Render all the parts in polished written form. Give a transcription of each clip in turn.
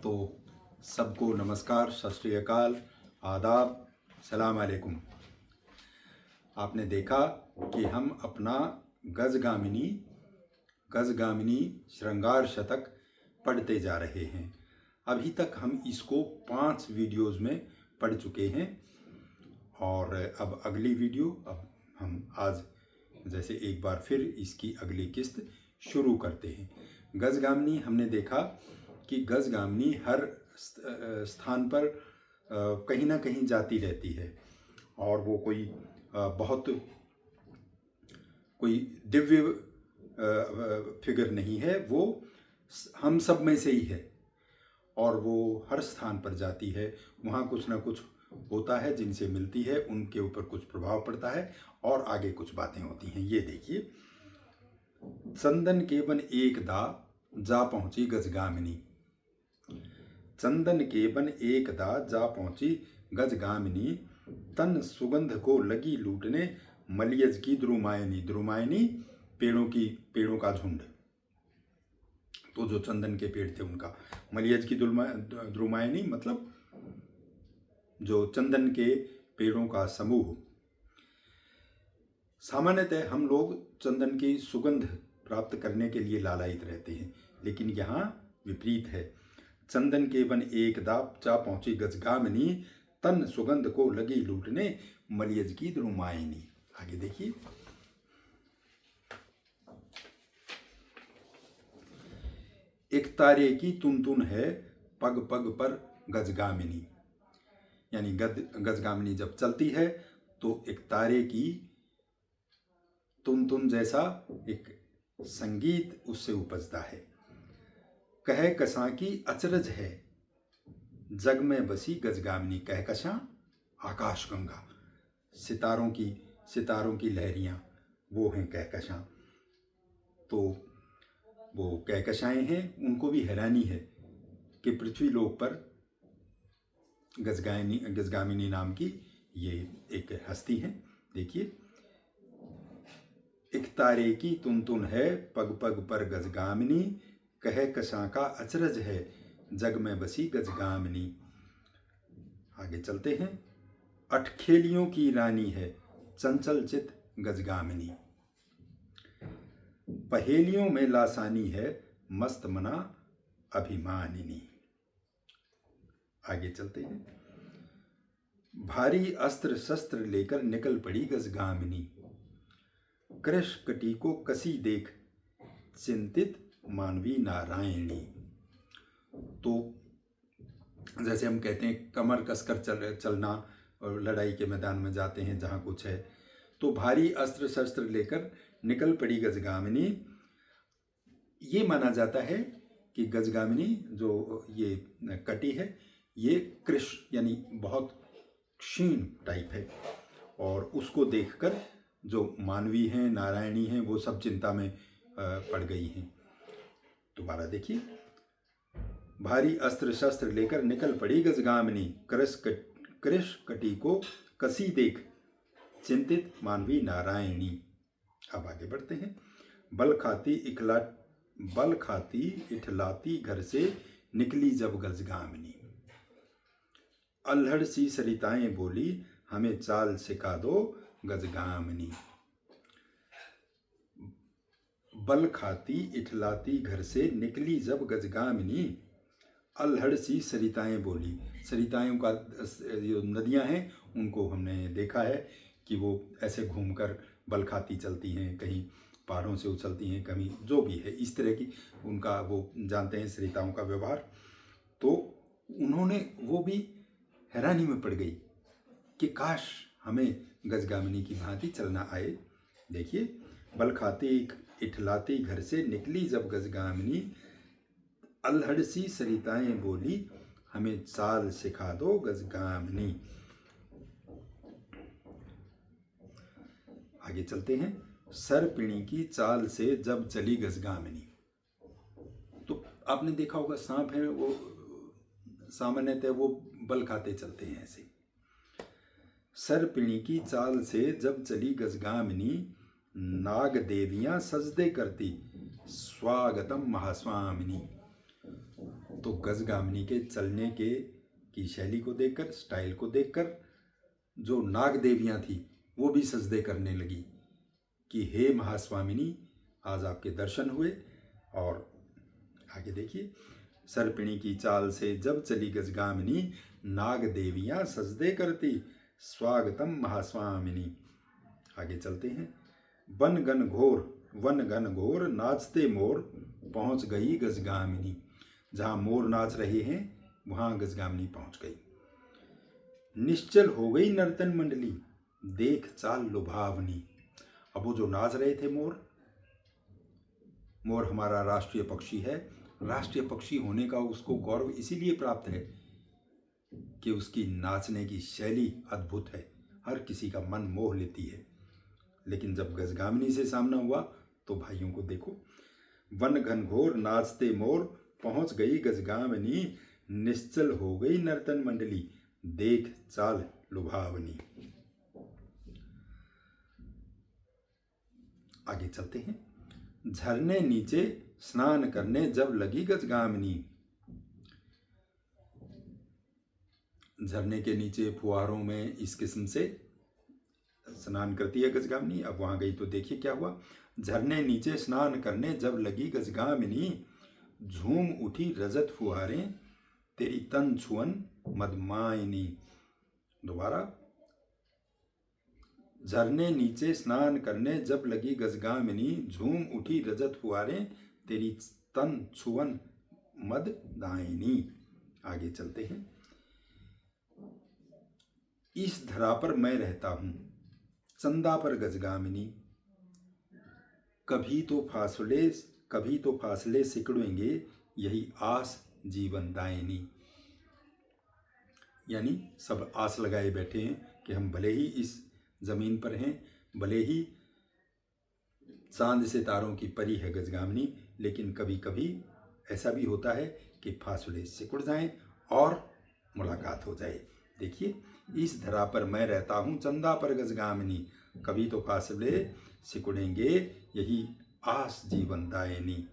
तो सबको नमस्कार, सत श्री अकाल, आदाब, सलाम अलैकुम। आपने देखा कि हम अपना गजगामिनी श्रृंगार शतक पढ़ते जा रहे हैं। अभी तक हम इसको 5 वीडियोज़ में पढ़ चुके हैं और अब अगली वीडियो हम आज जैसे एक बार फिर इसकी अगली किस्त शुरू करते हैं। गजगामिनी हमने देखा कि गजगामिनी हर स्थान पर कहीं ना कहीं जाती रहती है और वो कोई दिव्य फिगर नहीं है, वो हम सब में से ही है और वो हर स्थान पर जाती है। वहाँ कुछ ना कुछ होता है, जिनसे मिलती है उनके ऊपर कुछ प्रभाव पड़ता है और आगे कुछ बातें होती हैं। ये देखिए, चंदन के बन एक दा जा पहुंची गजगामिनी। चंदन के बन एक दा जा पहुंची गजगामिनी, तन सुगंध को लगी लूटने मलियज की द्रुमायनी। द्रुमायनी पेड़ों का झुंड, तो जो चंदन के पेड़ थे उनका। मलियज की द्रुमायनी मतलब जो चंदन के पेड़ों का समूह। सामान्यतः हम लोग चंदन की सुगंध प्राप्त करने के लिए लालायित रहते हैं, लेकिन यहाँ विपरीत है। चंदन के वन एक दाप जा पहुंची गजगामिनी, तन सुगंध को लगी लूटने मलियज की द्रुमायनी। आगे देखिए, एक तारे की तुन है पग पग पर गजगामिनी। यानी गजगामिनी जब चलती है तो एक तारे की तुन जैसा एक संगीत उससे उपजता है। कह कशां की अचरज है जग में बसी गजगामिनी। कहकशां आकाश गंगा, सितारों की लहरियां, वो हैं कहकशां। तो वो कहकशाएं हैं, उनको भी हैरानी है कि पृथ्वी लोक पर गजगामिनी नाम की ये एक हस्ती है। देखिए, एक तारे की तुन है पग पग पर गजगामिनी, कह कशां का अचरज है जग में बसी गजगामिनी। आगे चलते हैं। अटखेलियों की रानी है चंचल चित गजगामिनी, पहेलियों में लासानी है मस्त मना अभिमानिनी। आगे चलते हैं। भारी अस्त्र शस्त्र लेकर निकल पड़ी गजगामिनी, कृष कटी को कसी देख चिंतित मानवी नारायणी। तो जैसे हम कहते हैं कमर कसकर चलना, और लड़ाई के मैदान में जाते हैं जहाँ कुछ है, तो भारी अस्त्र शस्त्र लेकर निकल पड़ी गजगामिनी। ये माना जाता है कि गजगामिनी जो ये कटी है, ये कृष यानी बहुत क्षीण टाइप है और उसको देखकर जो मानवी हैं, नारायणी हैं, वो सब चिंता में पड़ गई हैं। दोबारा देखिए, भारी अस्त्र शस्त्र लेकर निकल पड़ी गजगामिनी, कृष कटी को कसी देख चिंतित मानवी नारायणी। अब आगे बढ़ते हैं। बल खाती इठलाती घर से निकली जब गजगामिनी, अल्हड़ सी सरिताएं बोली हमें चाल सिखा दो गजगामिनी। बल खाती इठलाती घर से निकली जब गजगामिनी, अल्हड़ सी सरिताएं बोली। सरिताएं का जो नदियां हैं उनको हमने देखा है कि वो ऐसे घूमकर बल खाती चलती हैं, कहीं पहाड़ों से उछलती हैं, कहीं जो भी है इस तरह की उनका वो जानते हैं सरिताओं का व्यवहार। तो वो भी हैरानी में पड़ गई कि काश हमें गजगामिनी की भांति चलना आए। देखिए, बल खाती इठलाती घर से निकली जब गजगामिनी, अल्हड़ सी सरिताएं बोली हमें चाल सिखा दो गजगामिनी। आगे चलते हैं। सरपिणी की चाल से जब चली गजगामिनी। तो आपने देखा होगा, सांप है वो सामान्यतः वो बल खाते चलते हैं ऐसे। सरपिणी की चाल से जब चली गजगामिनी, नाग देवियां सजदे करती स्वागतम महास्वामिनी। तो गजगामिनी के चलने की शैली को देखकर, स्टाइल को देखकर जो नाग देवियाँ थी वो भी सजदे करने लगी कि हे महास्वामिनी, आज आपके दर्शन हुए। और आगे देखिए, सर्पिणी की चाल से जब चली गजगामिनी, नाग देवियाँ सजदे करती, स्वागतम महास्वामिनी। आगे चलते हैं। वन गन घोर नाचते मोर, पहुँच गई गजगामिनी। जहाँ मोर नाच रहे हैं वहाँ गजगामिनी पहुँच गई। निश्चल हो गई नर्तन मंडली, देख चाल लुभावनी। अब वो जो नाच रहे थे मोर हमारा राष्ट्रीय पक्षी है। राष्ट्रीय पक्षी होने का उसको गौरव इसीलिए प्राप्त है कि उसकी नाचने की शैली अद्भुत है, हर किसी का मन मोह लेती है। लेकिन जब गजगामिनी से सामना हुआ तो भाइयों को देखो, वन घनघोर नाचते मोर, पहुंच गई गजगामिनी, निश्चल हो गई नर्तन मंडली, देख चाल लुभावनी। आगे चलते हैं। झरने नीचे स्नान करने जब लगी गजगामिनी। झरने के नीचे फुहारों में इस किस्म से स्नान करती है गजगामिनी। अब वहां गई तो देखिए क्या हुआ। झरने नीचे स्नान करने जब लगी गजगामिनी, झूम उठी रजत फुहारें, तेरी तन छुअन मदमायनी। दोबारा, झरने नीचे स्नान करने जब लगी गजगामिनी, झूम उठी रजत फुहारें, तेरी तन छुअन मददायिनी। आगे चलते हैं। इस धरा पर मैं रहता हूं, चंदा पर गजगामिनी, कभी तो फासले सिकुड़ेंगे, यही आस जीवन दायिनी। यानी सब आस लगाए बैठे हैं कि हम भले ही इस जमीन पर हैं, भले ही चांद से तारों की परी है गजगामिनी, लेकिन कभी कभी ऐसा भी होता है कि फासले सिकुड़ जाएं और मुलाकात हो जाए। देखिए, इस धरा पर मैं रहता हूँ, चंदा पर गजगामिनी, कभी तो फासले सिकुड़ेंगे, यही आस जीवन दायिनी।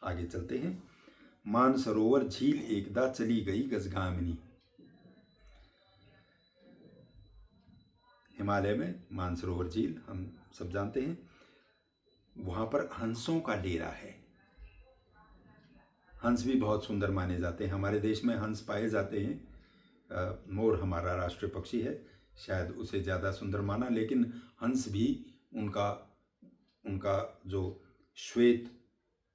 आगे चलते हैं। मानसरोवर झील एकदा चली गई गजगामिनी। हिमालय में मानसरोवर झील हम सब जानते हैं, वहाँ पर हंसों का डेरा है। हंस भी बहुत सुंदर माने जाते हैं। हमारे देश में हंस पाए जाते हैं। मोर हमारा राष्ट्रीय पक्षी है, शायद उसे ज़्यादा सुंदर माना, लेकिन हंस भी उनका जो श्वेत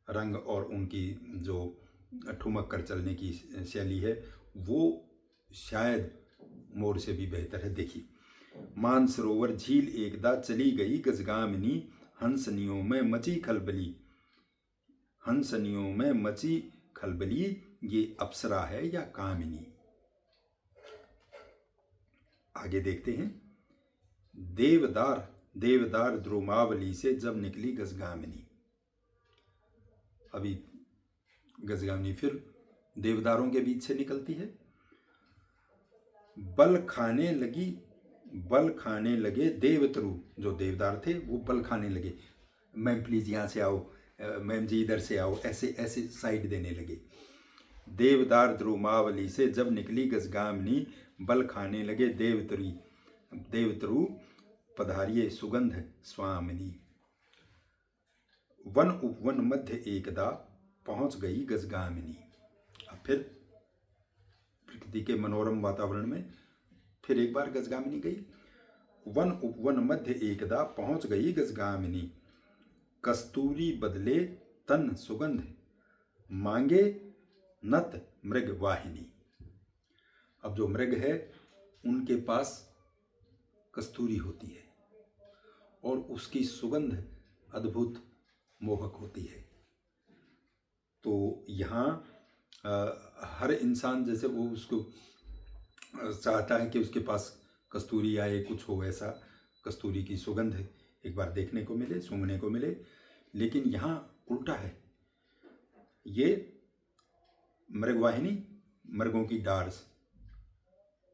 रंग और उनकी जो ठुमक कर चलने की शैली है वो शायद मोर से भी बेहतर है। देखिए, मानसरोवर झील एकदा चली गई गजगामिनी, हंसनियों में मची खलबली। हंसनियों में मची खलबली, ये अप्सरा है या कामिनी। आगे देखते हैं। देवदार द्रोमावली से जब निकली गजगामिनी। अभी गजगामिनी फिर देवदारों के बीच से निकलती है। बल खाने लगे देवतरु, जो देवदार थे वो बल खाने लगे। मैम प्लीज यहाँ से आओ, मैम जी इधर से आओ, ऐसे साइड देने लगे। देवदार द्रोमावली से जब निकली गजगामिनी, बल खाने लगे देवतरु, पधारिये सुगंध स्वामिनी। वन उपवन मध्य एकदा पहुंच गई गजगामिनी। अब फिर प्रकृति के मनोरम वातावरण में फिर एक बार गजगामिनी गई। वन उपवन मध्य एकदा पहुंच गई गजगामिनी, कस्तूरी बदले तन सुगंध, मांगे नत मृग वाहिनी। अब जो मृग है उनके पास कस्तूरी होती है और उसकी सुगंध अद्भुत मोहक होती है। तो यहाँ हर इंसान जैसे वो उसको चाहता है कि उसके पास कस्तूरी आए, कुछ हो ऐसा, कस्तूरी की सुगंध एक बार देखने को मिले, सूंघने को मिले। लेकिन यहाँ उल्टा है, ये मृगवाहिनी, मृगों की डार्स,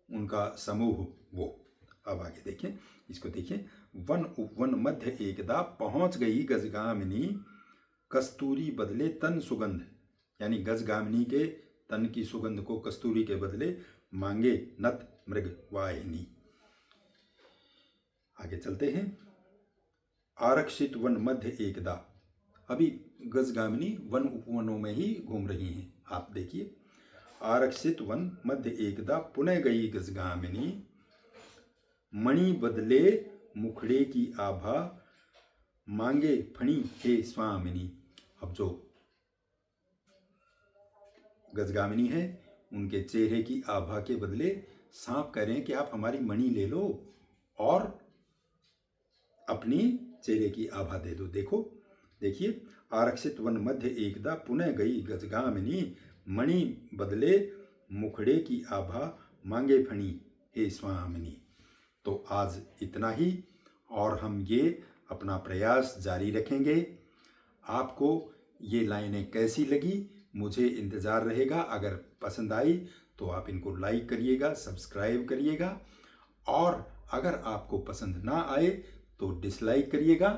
उनका समूह वो। अब आगे देखें, इसको देखें। वन उपवन मध्य एकदा पहुंच गई गजगामिनी, कस्तूरी बदले तन सुगंध। यानी गजगामिनी के तन की सुगंध को कस्तूरी के बदले मांगे नत मृग वाहिनी। आगे चलते हैं। आरक्षित वन मध्य एकदा, अभी गजगामिनी वन उपवनों में ही घूम रही हैं। आप देखिए, आरक्षित वन मध्य एकदा पुनः गई गजगामिनी, मणि बदले मुखड़े की आभा मांगे फणी हे स्वामिनी। अब जो गजगामिनी है, उनके चेहरे की आभा के बदले सांप कह रहे हैं कि आप हमारी मणि ले लो और अपनी चेहरे की आभा दे दो। देखिए, आरक्षित वन मध्य एकदा पुनः गई गजगामिनी, मणि बदले मुखड़े की आभा मांगे फणी हे स्वामिनी। तो आज इतना ही, और हम ये अपना प्रयास जारी रखेंगे। आपको ये लाइनें कैसी लगी मुझे इंतज़ार रहेगा। अगर पसंद आई तो आप इनको लाइक करिएगा, सब्सक्राइब करिएगा, और अगर आपको पसंद ना आए तो डिसलाइक करिएगा।